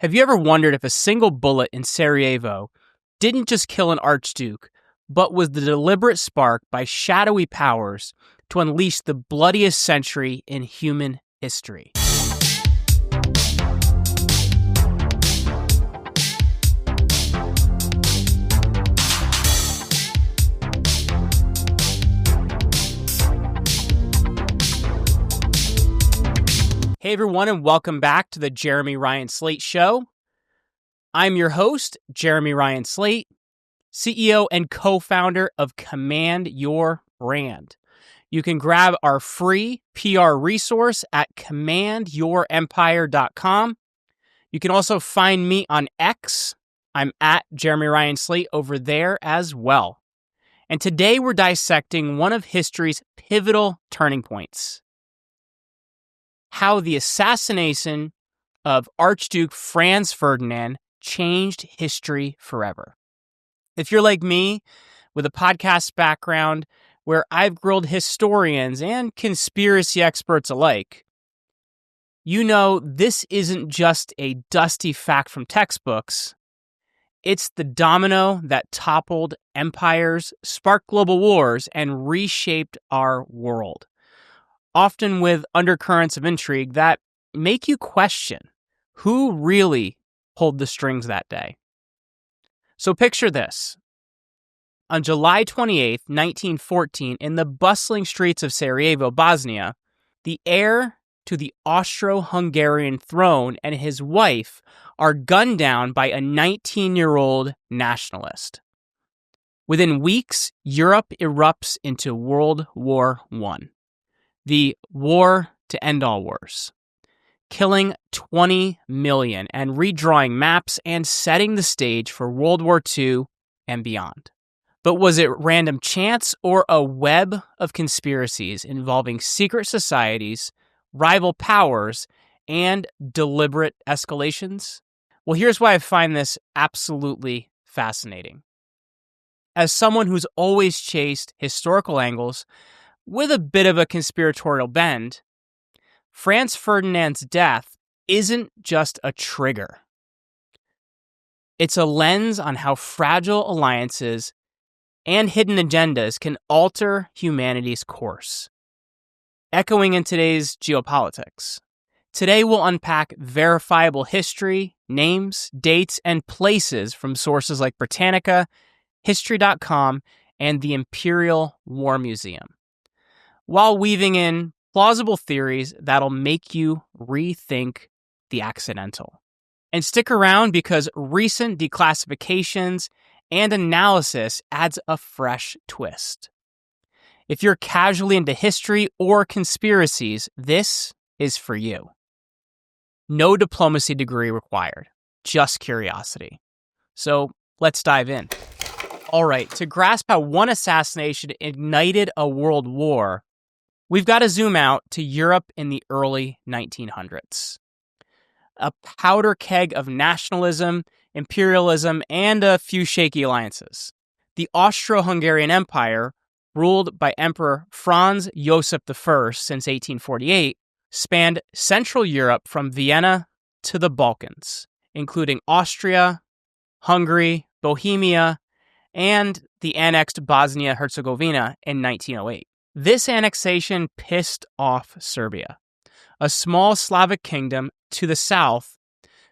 Have you ever wondered if a single bullet in Sarajevo didn't just kill an archduke, but was the deliberate spark by shadowy powers to unleash the bloodiest century in human history? Hey everyone, and welcome back to the Jeremy Ryan Slate Show. I'm your host, Jeremy Ryan Slate, CEO and co-founder of Command Your Brand. You can grab our free PR resource at commandyourempire.com. You can also find me on X. I'm at Jeremy Ryan Slate over there as well. And today we're dissecting one of history's pivotal turning points: how the assassination of Archduke Franz Ferdinand changed history forever. If you're like me, with a podcast background where I've grilled historians and conspiracy experts alike, you know this isn't just a dusty fact from textbooks. It's the domino that toppled empires, sparked global wars, and reshaped our world, often with undercurrents of intrigue that make you question who really pulled the strings that day. So picture this. On July 28th, 1914, in the bustling streets of Sarajevo, Bosnia, the heir to the Austro-Hungarian throne and his wife are gunned down by a 19-year-old nationalist. Within weeks, Europe erupts into World War I. The war to end all wars, killing 20 million and redrawing maps and setting the stage for World War II and beyond. But was it random chance or a web of conspiracies involving secret societies, rival powers, and deliberate escalations? Well, here's why I find this absolutely fascinating. As someone who's always chased historical angles with a bit of a conspiratorial bend, Franz Ferdinand's death isn't just a trigger. It's a lens on how fragile alliances and hidden agendas can alter humanity's course. Echoing in today's geopolitics, today we'll unpack verifiable history, names, dates, and places from sources like Britannica, History.com, and the Imperial War Museum, while weaving in plausible theories that'll make you rethink the accidental. And stick around because recent declassifications and analysis adds a fresh twist. If you're casually into history or conspiracies, this is for you. No diplomacy degree required, just curiosity. So let's dive in. All right, to grasp how one assassination ignited a world war, we've got to zoom out to Europe in the early 1900s. A powder keg of nationalism, imperialism, and a few shaky alliances. The Austro-Hungarian Empire, ruled by Emperor Franz Joseph I since 1848, spanned Central Europe from Vienna to the Balkans, including Austria, Hungary, Bohemia, and the annexed Bosnia-Herzegovina in 1908. This annexation pissed off Serbia, a small Slavic kingdom to the south,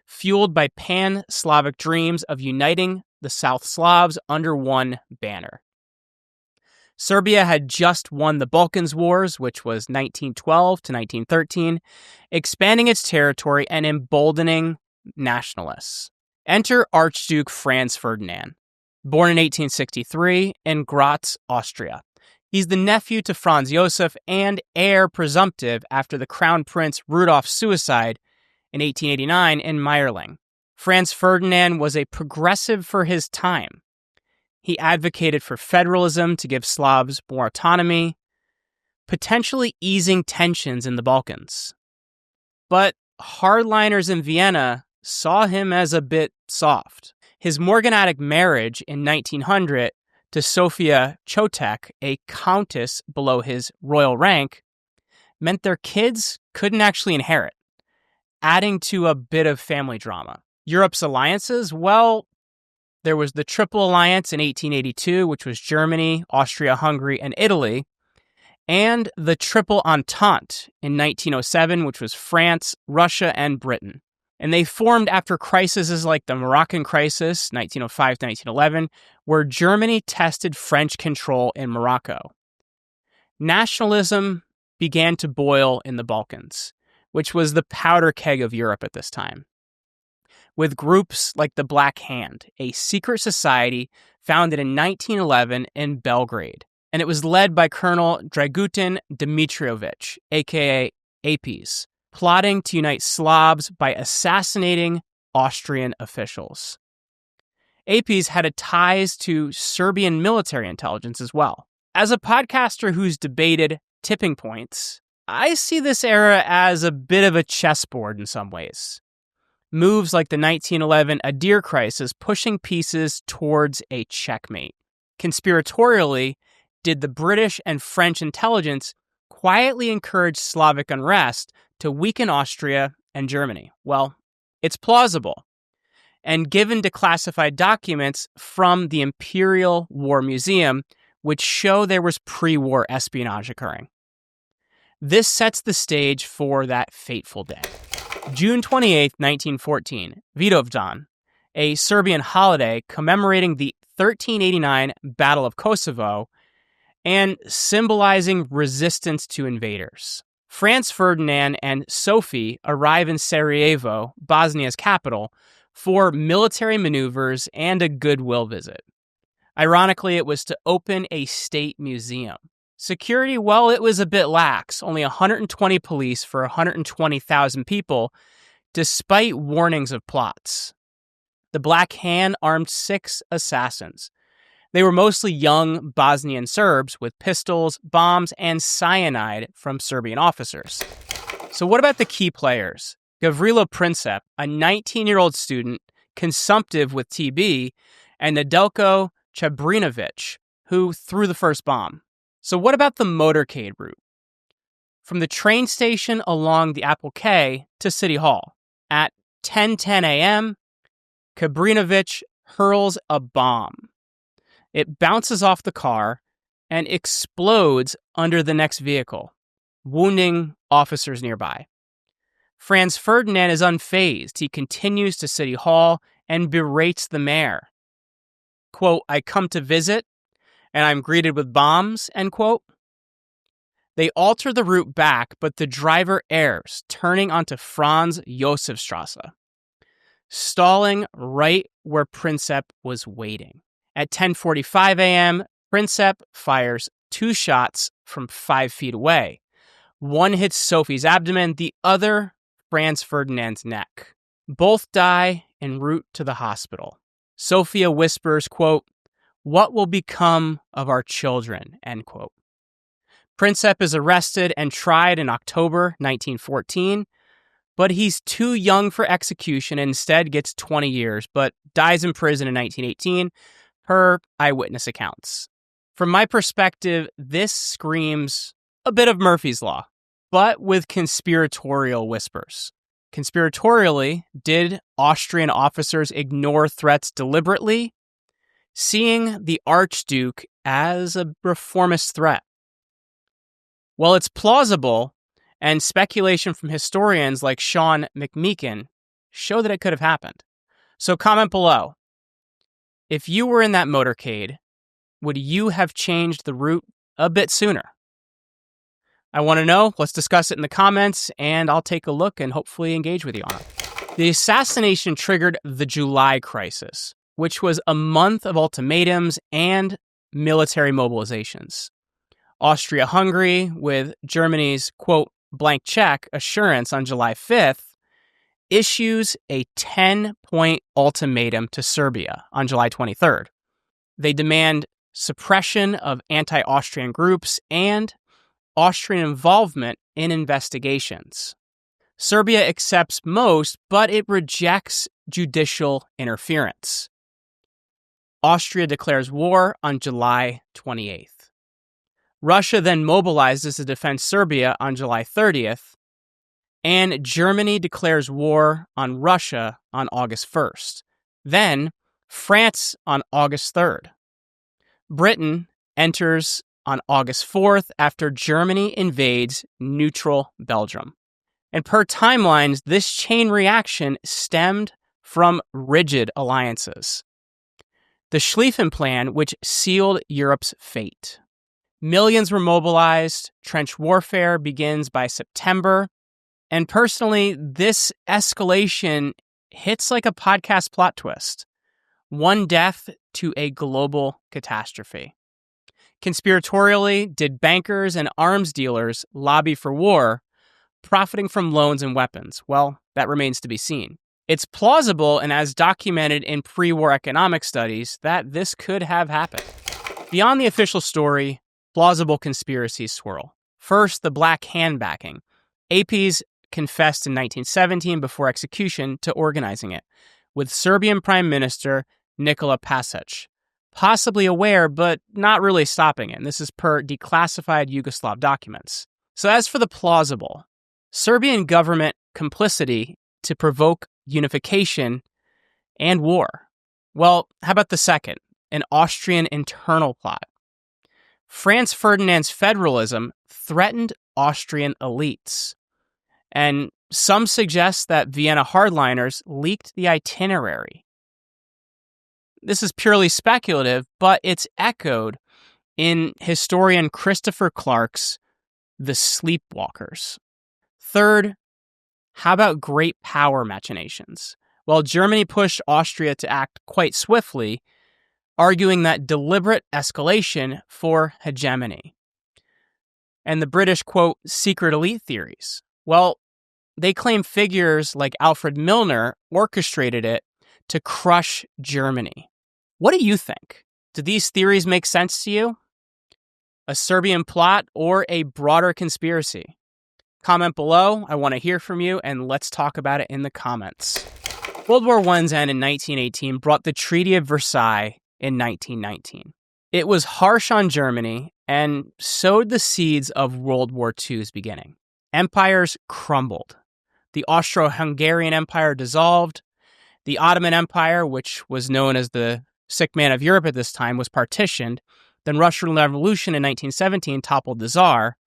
fueled by pan-Slavic dreams of uniting the South Slavs under one banner. Serbia had just won the Balkans Wars, which was 1912 to 1913, expanding its territory and emboldening nationalists. Enter Archduke Franz Ferdinand, born in 1863 in Graz, Austria. He's the nephew to Franz Josef and heir presumptive after the Crown Prince Rudolph's suicide in 1889 in Meyerling. Franz Ferdinand was a progressive for his time. He advocated for federalism to give Slavs more autonomy, potentially easing tensions in the Balkans. But hardliners in Vienna saw him as a bit soft. His morganatic marriage in 1900 to Sophie, a countess below his royal rank, meant their kids couldn't actually inherit, adding to a bit of family drama. Europe's alliances, well, there was the Triple Alliance in 1882, which was Germany, Austria-Hungary, and Italy, and the Triple Entente in 1907, which was France, Russia, and Britain. And they formed after crises like the Moroccan crisis, 1905 to 1911, where Germany tested French control in Morocco. Nationalism began to boil in the Balkans, which was the powder keg of Europe at this time, with groups like the Black Hand, a secret society founded in 1911 in Belgrade. And it was led by Colonel Dragutin Dimitrijević, aka Apis, plotting to unite Slavs by assassinating Austrian officials. Apis had ties to Serbian military intelligence as well. As a podcaster who's debated tipping points, I see this era as a bit of a chessboard in some ways. Moves like the 1911 Adir crisis pushing pieces towards a checkmate. Conspiratorially, did the British and French intelligence quietly encourage Slavic unrest to weaken Austria and Germany? Well, it's plausible. And given declassified documents from the Imperial War Museum, which show there was pre-war espionage occurring. This sets the stage for that fateful day. June 28, 1914, Vidovdan, a Serbian holiday commemorating the 1389 Battle of Kosovo and symbolizing resistance to invaders. Franz Ferdinand and Sophie arrive in Sarajevo, Bosnia's capital, for military maneuvers and a goodwill visit. Ironically, it was to open a state museum. Security, well, it was a bit lax, only 120 police for 120,000 people, despite warnings of plots. The Black Hand armed 6 assassins. They were mostly young Bosnian Serbs with pistols, bombs, and cyanide from Serbian officers. So what about the key players? Gavrilo Princip, a 19-year-old student, consumptive with TB, and Nedeljko Čabrinović, who threw the first bomb. So what about the motorcade route? From the train station along the Apple K to City Hall. At 10:10 a.m., Čabrinović hurls a bomb. It bounces off the car and explodes under the next vehicle, wounding officers nearby. Franz Ferdinand is unfazed. He continues to City Hall and berates the mayor. Quote, "I come to visit, and I'm greeted with bombs," end quote. They alter the route back, but the driver errs, turning onto Franz Josefstrasse, stalling right where Princip was waiting. At 10:45 a.m., Princip fires 2 shots from 5 feet away. One hits Sophie's abdomen, the other Franz Ferdinand's neck. Both die en route to the hospital. Sophia whispers, quote, "What will become of our children?" End quote. Princip is arrested and tried in October 1914, but he's too young for execution and instead gets 20 years, but dies in prison in 1918, per eyewitness accounts. From my perspective, this screams a bit of Murphy's Law, but with conspiratorial whispers. Conspiratorially, did Austrian officers ignore threats deliberately, seeing the Archduke as a reformist threat? Well, it's plausible, and speculation from historians like Sean McMeekin show that it could have happened. So comment below. If you were in that motorcade, would you have changed the route a bit sooner? I want to know. Let's discuss it in the comments, and I'll take a look and hopefully engage with you on it. The assassination triggered the July crisis, which was a month of ultimatums and military mobilizations. Austria-Hungary, with Germany's, quote, blank check assurance on July 5th, issues a 10-point ultimatum to Serbia on July 23rd. They demand suppression of anti-Austrian groups and Austrian involvement in investigations. Serbia accepts most, but it rejects judicial interference. Austria declares war on July 28th. Russia then mobilizes to defend Serbia on July 30th, And Germany declares war on Russia on August 1st. Then, France on August 3rd. Britain enters on August 4th after Germany invades neutral Belgium. And per timelines, this chain reaction stemmed from rigid alliances. The Schlieffen Plan, which sealed Europe's fate. Millions were mobilized, trench warfare begins by September, and personally, this escalation hits like a podcast plot twist. One death to a global catastrophe. Conspiratorially, did bankers and arms dealers lobby for war, profiting from loans and weapons? Well, that remains to be seen. It's plausible, and as documented in pre-war economic studies, that this could have happened. Beyond the official story, plausible conspiracies swirl. First, the Black Hand backing. APs confessed in 1917 before execution to organizing it, with Serbian Prime Minister Nikola Pasic, possibly aware but not really stopping it. And this is per declassified Yugoslav documents. So as for the plausible, Serbian government complicity to provoke unification and war. Well, how about the second, an Austrian internal plot? Franz Ferdinand's federalism threatened Austrian elites. And some suggest that Vienna hardliners leaked the itinerary. This is purely speculative, but it's echoed in historian Christopher Clark's The Sleepwalkers. Third, how about great power machinations? Well, Germany pushed Austria to act quite swiftly, arguing that deliberate escalation for hegemony. And the British, quote, secret elite theories. Well, they claim figures like Alfred Milner orchestrated it to crush Germany. What do you think? Do these theories make sense to you? A Serbian plot or a broader conspiracy? Comment below. I want to hear from you, and let's talk about it in the comments. World War I's end in 1918 brought the Treaty of Versailles in 1919. It was harsh on Germany and sowed the seeds of World War II's beginning. Empires crumbled. The Austro-Hungarian Empire dissolved. The Ottoman Empire, which was known as the sick man of Europe at this time, was partitioned. Then Russian Revolution in 1917 toppled the Tsar.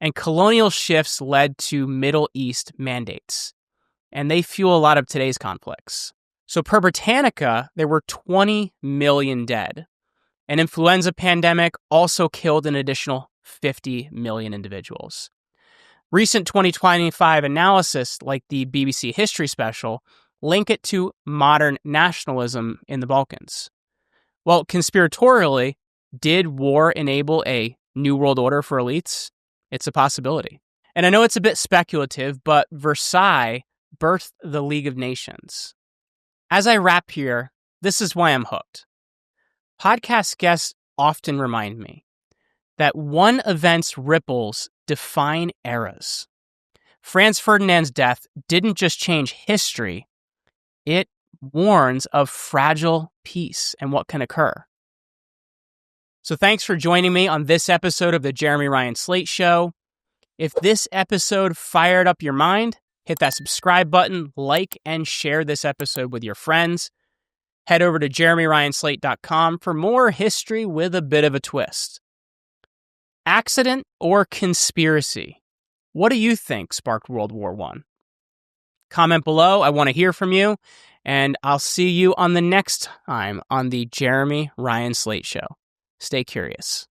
And colonial shifts led to Middle East mandates. And they fuel a lot of today's conflicts. So per Britannica, there were 20 million dead. An influenza pandemic also killed an additional 50 million individuals. Recent 2025 analysis, like the BBC History special, link it to modern nationalism in the Balkans. Well, conspiratorially, did war enable a new world order for elites? It's a possibility. And I know it's a bit speculative, but Versailles birthed the League of Nations. As I wrap here, this is why I'm hooked. Podcast guests often remind me that one event's ripples define eras. Franz Ferdinand's death didn't just change history, it warns of fragile peace and what can occur. So thanks for joining me on this episode of the Jeremy Ryan Slate Show. If this episode fired up your mind, hit that subscribe button, like, and share this episode with your friends. Head over to jeremyryanslate.com for more history with a bit of a twist. Accident or conspiracy? What do you think sparked World War I? Comment below. I want to hear from you, and I'll see you on the next time on the Jeremy Ryan Slate Show. Stay curious.